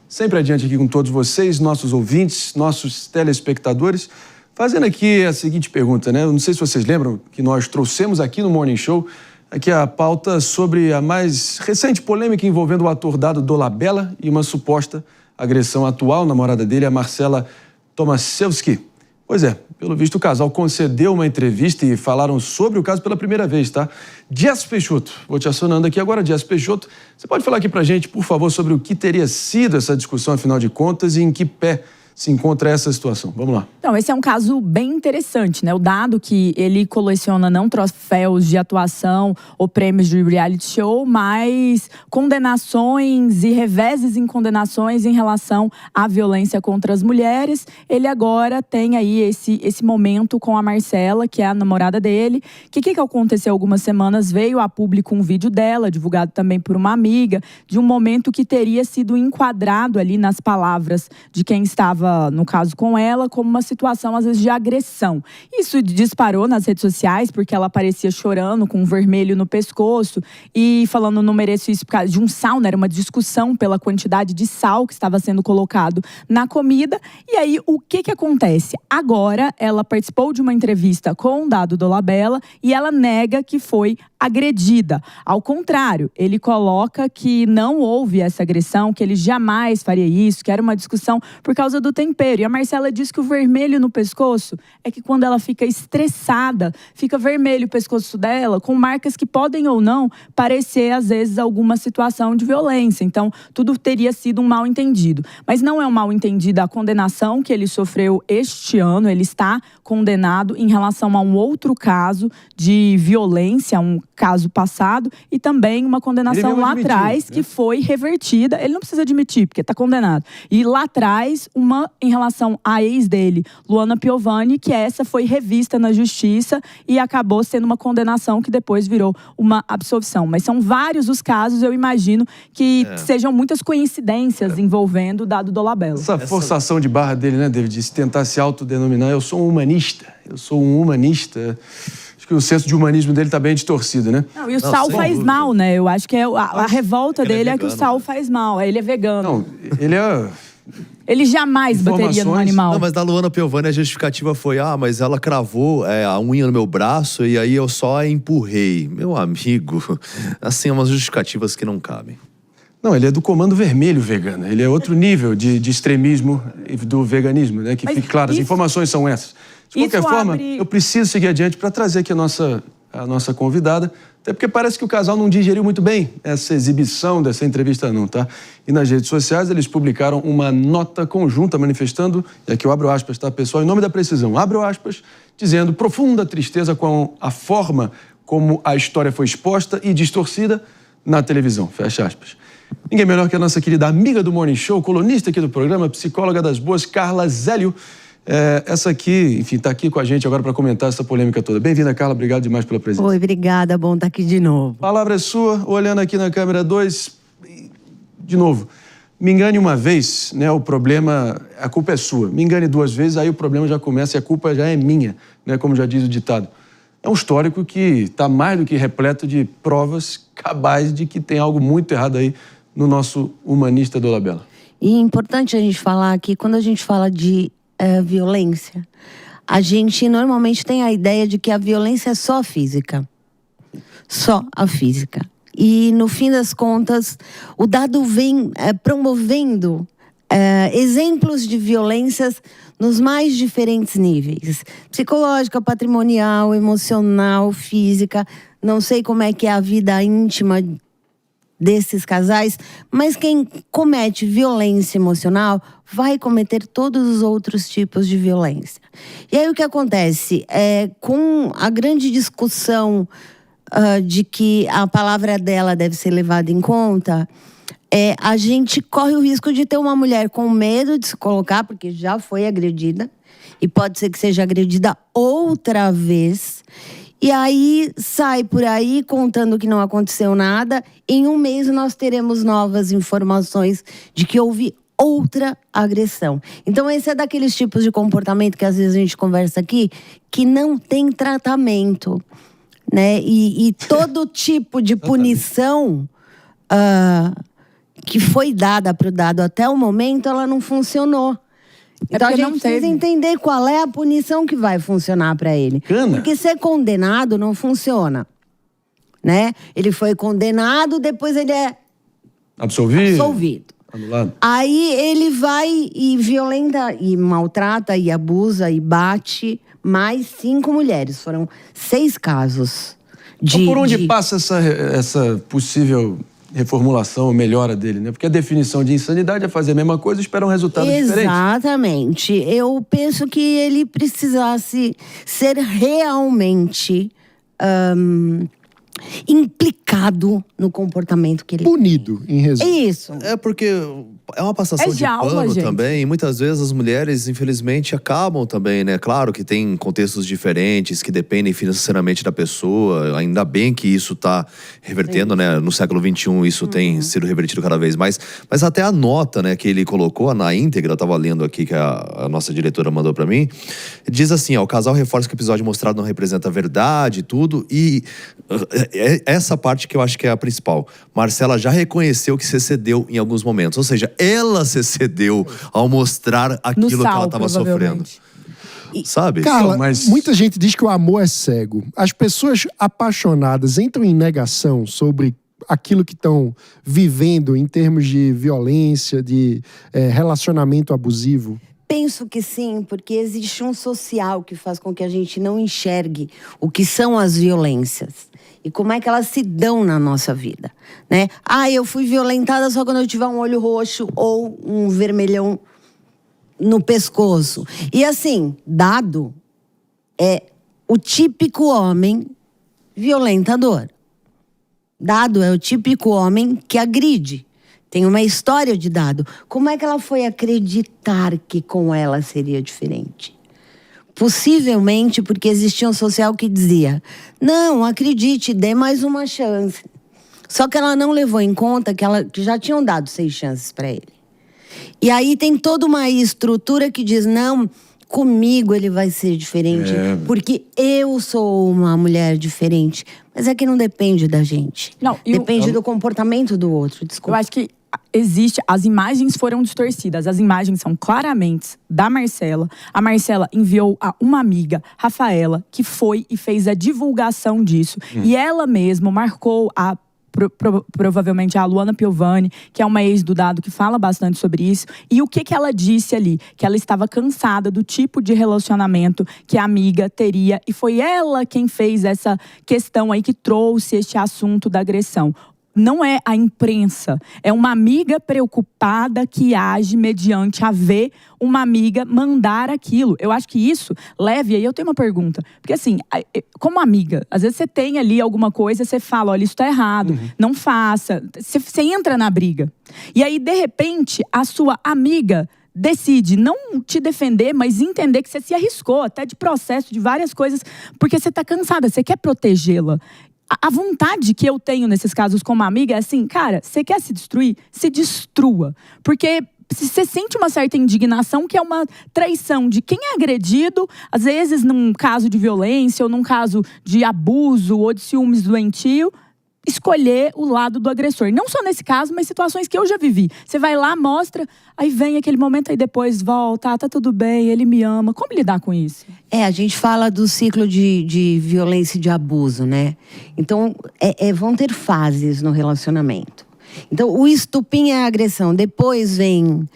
sempre adiante aqui com todos vocês, nossos ouvintes, nossos telespectadores, fazendo aqui a seguinte pergunta, né? Eu não sei se vocês lembram que nós trouxemos aqui no Morning Show aqui a pauta sobre a mais recente polêmica envolvendo o ator Dado Dolabella e uma suposta agressão atual namorada dele, a Marcela Tomaszewski. Pois é, pelo visto o casal concedeu uma entrevista e falaram sobre o caso pela primeira vez, tá? Jess Peixoto, vou te acionando aqui agora. Jess Peixoto, você pode falar aqui pra gente, por favor, sobre o que teria sido essa discussão, afinal de contas, e em que pé se encontra essa situação? Vamos lá. Então, esse é um caso bem interessante, né? O Dado, que ele coleciona não troféus de atuação ou prêmios de reality show, mas condenações e reveses em condenações em relação à violência contra as mulheres. Ele agora tem aí esse momento com a Marcela, que é a namorada dele. O que aconteceu algumas semanas? Veio a público um vídeo dela, divulgado também por uma amiga, de um momento que teria sido enquadrado ali nas palavras de quem estava, no caso com ela, como uma situação, às vezes, de agressão. Isso disparou nas redes sociais, porque ela aparecia chorando, com um vermelho no pescoço, e falando não mereço isso por causa de um sal, né? Era uma discussão pela quantidade de sal que estava sendo colocado na comida. E aí, o que acontece? Agora, ela participou de uma entrevista com o Dado Dolabella e ela nega que foi agredida. Ao contrário, ele coloca que não houve essa agressão, que ele jamais faria isso, que era uma discussão por causa do tempero. E a Marcela diz que o vermelho no pescoço é que quando ela fica estressada, fica vermelho o pescoço dela, com marcas que podem ou não parecer, às vezes, alguma situação de violência. Então, tudo teria sido um mal-entendido. Mas não é um mal-entendido a condenação que ele sofreu este ano. Ele está condenado em relação a um outro caso de violência, um caso passado, e também uma condenação lá atrás, que foi revertida. Ele não precisa admitir, porque está condenado. E lá atrás, uma em relação à ex dele, Luana Piovani, que essa foi revista na justiça e acabou sendo uma condenação que depois virou uma absolvição. Mas são vários os casos, eu imagino que sejam muias coincidências envolvendo o Dado Dolabella. Essa forçação de barra dele, né, David, de tentar se autodenominar, eu sou um humanista, Acho que o senso de humanismo dele tá bem distorcido, né? Não, e o sal faz mal, né? Eu acho que a revolta dele é que o sal faz mal. Ele é vegano. Não, ele é... Ele jamais bateria no animal. Não, mas da Luana Piovani a justificativa foi: mas ela cravou a unha no meu braço e aí eu só empurrei. Meu amigo, assim, umas justificativas que não cabem. Não, ele é do Comando Vermelho vegano. Ele é outro nível de extremismo do veganismo, né? Que fique claro, as informações são essas. De qualquer forma, eu preciso seguir adiante para trazer aqui a nossa convidada, até porque parece que o casal não digeriu muito bem essa exibição dessa entrevista não, tá? E nas redes sociais eles publicaram uma nota conjunta manifestando, e aqui eu abro aspas, tá, pessoal? Em nome da precisão, abro aspas, dizendo profunda tristeza com a forma como a história foi exposta e distorcida na televisão, fecha aspas. Ninguém melhor que a nossa querida amiga do Morning Show, colunista aqui do programa, psicóloga das boas, Carla Zélio. Essa aqui, enfim, está aqui com a gente agora para comentar essa polêmica toda. Bem-vinda, Carla, obrigado demais pela presença. Oi, obrigada, bom estar aqui de novo. A palavra é sua, olhando aqui na câmera 2, de novo, me engane uma vez, né, o problema, a culpa é sua. Me engane 2 vezes, aí o problema já começa e a culpa já é minha, né, como já diz o ditado. É um histórico que está mais do que repleto de provas cabais de que tem algo muito errado aí no nosso humanista Dolabella. E é importante a gente falar aqui, quando a gente fala de violência, a gente normalmente tem a ideia de que a violência é só física. Só a física. E, no fim das contas, o Dado vem promovendo exemplos de violências nos mais diferentes níveis. Psicológica, patrimonial, emocional, física. Não sei como é que é a vida íntima desses casais, mas quem comete violência emocional vai cometer todos os outros tipos de violência. E aí o que acontece? Com a grande discussão de que a palavra dela deve ser levada em conta, a gente corre o risco de ter uma mulher com medo de se colocar, porque já foi agredida, e pode ser que seja agredida outra vez, e aí sai por aí contando que não aconteceu nada. Em um mês nós teremos novas informações de que houve outra agressão. Então esse é daqueles tipos de comportamento que às vezes a gente conversa aqui, que não tem tratamento, né? E todo tipo de punição que foi dada para o Dado até o momento, ela não funcionou. Então a gente precisa entender qual é a punição que vai funcionar para ele. Porque ser condenado não funciona, né? Ele foi condenado, depois ele é absolvido. Anulado. Aí ele vai e violenta, e maltrata, e abusa, e bate mais 5 mulheres. Foram 6 casos. Então, por onde passa essa possível reformulação ou melhora dele, né? Porque a definição de insanidade é fazer a mesma coisa e esperar um resultado diferente. Exatamente. Eu penso que ele precisasse ser realmente implicado no comportamento que ele punido, em resumo. Isso. É porque é uma passação de pano também. E muitas vezes as mulheres, infelizmente, acabam também, né? Claro que tem contextos diferentes, que dependem financeiramente da pessoa. Ainda bem que isso tá revertendo, né? No século XXI isso tem sido revertido cada vez mais. Mas até a nota, né, que ele colocou na íntegra, eu tava lendo aqui, que a nossa diretora mandou pra mim, diz assim, ó, o casal reforça que o episódio mostrado não representa a verdade e tudo. E essa parte que eu acho que é a principal. Marcela já reconheceu que se excedeu em alguns momentos. Ou seja, ela se excedeu ao mostrar aquilo que ela estava sofrendo. Sabe? Carla, muita gente diz que o amor é cego. As pessoas apaixonadas entram em negação sobre aquilo que estão vivendo em termos de violência, de relacionamento abusivo? Penso que sim, porque existe um social que faz com que a gente não enxergue o que são as violências. E como é que elas se dão na nossa vida, né? Ah, eu fui violentada só quando eu tiver um olho roxo ou um vermelhão no pescoço. E assim, Dado é o típico homem violentador. Dado é o típico homem que agride. Tem uma história de Dado. Como é que ela foi acreditar que com ela seria diferente? Possivelmente porque existia um social que dizia, não, acredite, dê mais uma chance. Só que ela não levou em conta que já tinham dado 6 chances para ele. E aí tem toda uma estrutura que diz, não, comigo ele vai ser diferente, porque eu sou uma mulher diferente. Mas é que não depende da gente. Não, depende do comportamento do outro, desculpa. Eu acho que as imagens foram distorcidas. As imagens são claramente da Marcela. A Marcela enviou a uma amiga, Rafaela, que foi e fez a divulgação disso. E ela mesma marcou provavelmente a Luana Piovani, que é uma ex do Dado, que fala bastante sobre isso. E o que ela disse ali? Que ela estava cansada do tipo de relacionamento que a amiga teria. E foi ela quem fez essa questão aí, que trouxe este assunto da agressão. Não é a imprensa, é uma amiga preocupada que age mediante a ver uma amiga mandar aquilo. Eu acho que isso leva, e aí eu tenho uma pergunta. Porque assim, como amiga, às vezes você tem ali alguma coisa, você fala, olha, isso tá errado, não faça. Você entra na briga. E aí, de repente, a sua amiga decide não te defender, mas entender que você se arriscou, até de processo, de várias coisas, porque você tá cansada, você quer protegê-la. A vontade que eu tenho nesses casos como amiga é assim, cara, você quer se destruir? Se destrua. Porque você sente uma certa indignação, que é uma traição de quem é agredido, às vezes num caso de violência, ou num caso de abuso, ou de ciúmes doentio, escolher o lado do agressor. Não só nesse caso, mas situações que eu já vivi. Você vai lá, mostra, aí vem aquele momento, aí depois volta, tá tudo bem, ele me ama. Como lidar com isso? A gente fala do ciclo de violência e de abuso, né? Então, vão ter fases no relacionamento. Então, o estupim é a agressão. Depois vem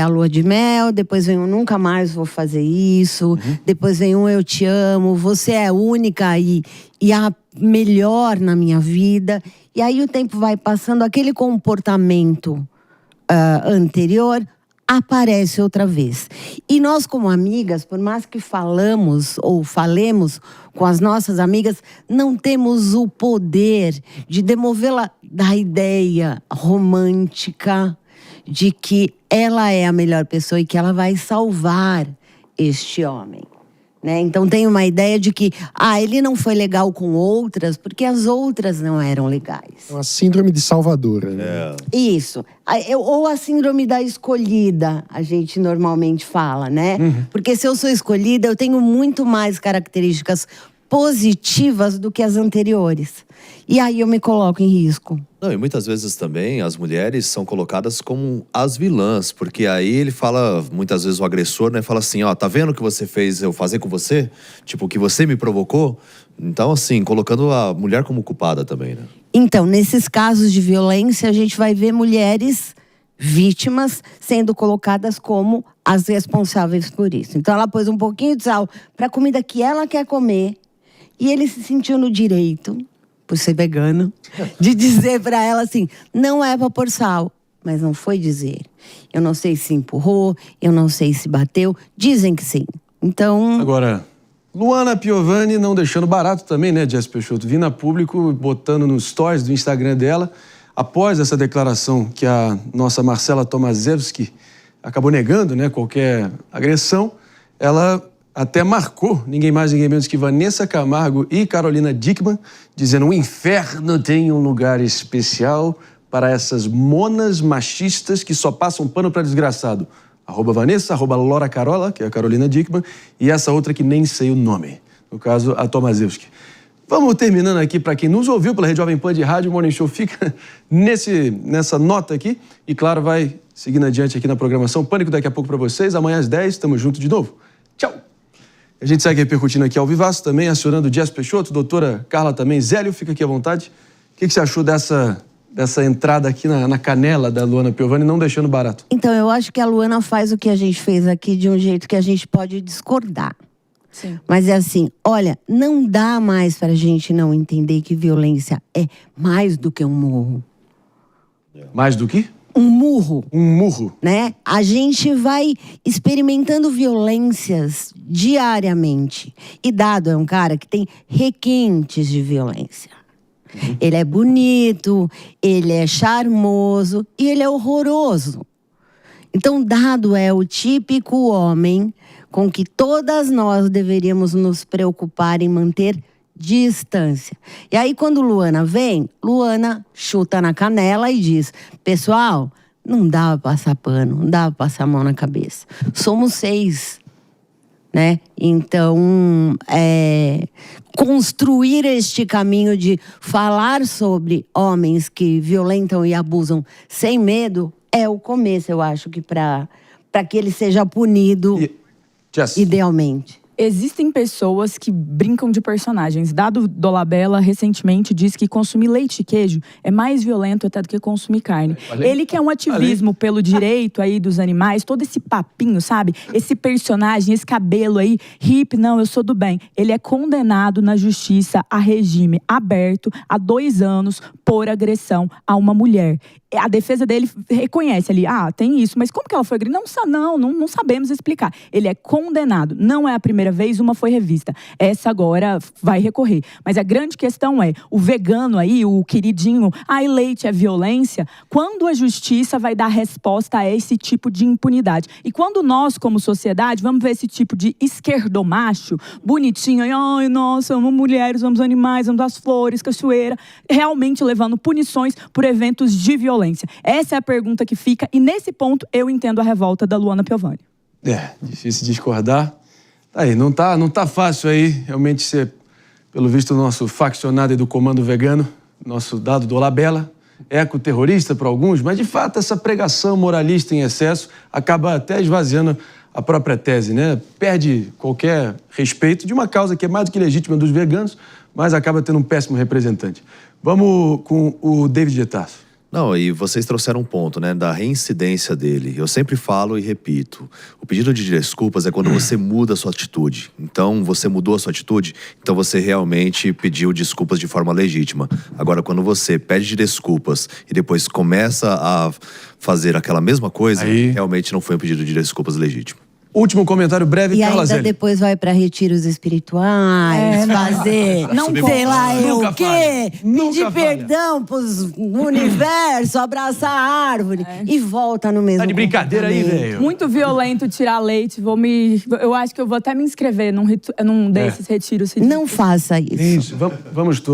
a lua de mel, depois vem um nunca mais vou fazer isso, depois vem um eu te amo, você é única e a melhor na minha vida. E aí o tempo vai passando, aquele comportamento anterior aparece outra vez. E nós, como amigas, por mais que falemos ou falemos com as nossas amigas, não temos o poder de demovê-la da ideia romântica de que ela é a melhor pessoa e que ela vai salvar este homem, né? Então tem uma ideia de que ele não foi legal com outras porque as outras não eram legais. É uma síndrome de salvadora, né? Isso. Ou a síndrome da escolhida, a gente normalmente fala, né? Porque se eu sou escolhida, eu tenho muito mais características positivas do que as anteriores. E aí eu me coloco em risco. Não, e muitas vezes também as mulheres são colocadas como as vilãs, porque aí ele fala, muitas vezes o agressor, né, fala assim, ó, tá vendo o que você fez eu fazer com você? Tipo, o que você me provocou? Então, assim, colocando a mulher como culpada também, né? Então, nesses casos de violência, a gente vai ver mulheres vítimas sendo colocadas como as responsáveis por isso. Então, ela pôs um pouquinho de sal para a comida que ela quer comer e ele se sentiu no direito, por ser vegano, de dizer para ela assim, não é para pôr sal. Mas não foi dizer. Eu não sei se empurrou, eu não sei se bateu. Dizem que sim. Então... Agora, Luana Piovani não deixando barato também, né, Jess Peixoto? Vindo a público, botando nos stories do Instagram dela, após essa declaração que a nossa Marcela Tomaszewski acabou negando, né, qualquer agressão, ela até marcou ninguém mais, ninguém menos que Vanessa Camargo e Carolina Dickmann, dizendo: o inferno tem um lugar especial para essas monas machistas que só passam pano para desgraçado. @Vanessa, @Lora Carola, que é a Carolina Dickmann, e essa outra que nem sei o nome, no caso, a Tomaszewski. Vamos terminando aqui, para quem nos ouviu pela Rede Jovem Pan de Rádio, o Morning Show fica nessa nota aqui. E claro, vai seguindo adiante aqui na programação. Pânico daqui a pouco para vocês. Amanhã às 10, estamos juntos de novo. Tchau! A gente segue repercutindo aqui ao vivaço também, acionando o Jess Peixoto, doutora Carla também. Zélio, fica aqui à vontade. O que você achou dessa entrada aqui na canela da Luana Piovani, não deixando barato? Então, eu acho que a Luana faz o que a gente fez aqui de um jeito que a gente pode discordar. Sim. Mas é assim, olha, não dá mais pra gente não entender que violência é mais do que um murro. Mais do que? Um murro. Um murro. Né? A gente vai experimentando violências diariamente. E Dado é um cara que tem requintes de violência. Ele é bonito, ele é charmoso e ele é horroroso. Então, Dado é o típico homem com que todas nós deveríamos nos preocupar em manter distância. E aí, quando Luana vem, Luana chuta na canela e diz: pessoal, não dá pra passar pano, não dá pra passar a mão na cabeça. Somos 6, né? Então, construir este caminho de falar sobre homens que violentam e abusam sem medo é o começo, eu acho, que para que ele seja punido idealmente. Existem pessoas que brincam de personagens. Dado Dolabella, recentemente, disse que consumir leite e queijo é mais violento até do que consumir carne. Ele que é um ativismo pelo direito aí dos animais, todo esse papinho, sabe? Esse personagem, esse cabelo aí, hippie, não, eu sou do bem. Ele é condenado na justiça a regime aberto a 2 anos por agressão a uma mulher. A defesa dele reconhece ali, tem isso, mas como que ela foi agredida? Não sabemos explicar. Ele é condenado. Não é a primeira vez, uma foi revista. Essa agora vai recorrer. Mas a grande questão é, o vegano aí, o queridinho, leite é violência, quando a justiça vai dar resposta a esse tipo de impunidade? E quando nós, como sociedade, vamos ver esse tipo de esquerdomacho, bonitinho, ai, nossa, amamos mulheres, amamos animais, amamos as flores, cachoeira, realmente levando punições por eventos de violência? Essa é a pergunta que fica, e nesse ponto eu entendo a revolta da Luana Piovani. Difícil discordar. Aí, não tá fácil aí, realmente ser, pelo visto, o nosso faccionado aí do comando vegano, nosso Dado Dolabella, ecoterrorista para alguns, mas de fato essa pregação moralista em excesso acaba até esvaziando a própria tese, né? Perde qualquer respeito de uma causa que é mais do que legítima dos veganos, mas acaba tendo um péssimo representante. Vamos com o David de Tarso. Não, e vocês trouxeram um ponto, né, da reincidência dele. Eu sempre falo e repito, o pedido de desculpas é quando você muda a sua atitude. Então, você mudou a sua atitude, então você realmente pediu desculpas de forma legítima. Agora, quando você pede desculpas e depois começa a fazer aquela mesma coisa, realmente não foi um pedido de desculpas legítimo. Último comentário breve, Carla Zélio. E ainda depois vai para retiros espirituais, fazer, sei lá o quê, pedir perdão pros universo, abraçar a árvore e volta no mesmo. Tá de brincadeira aí, velho. Muito violento tirar leite, eu acho que eu vou até me inscrever num desses retiros. Não faça isso. Isso, vamos todos.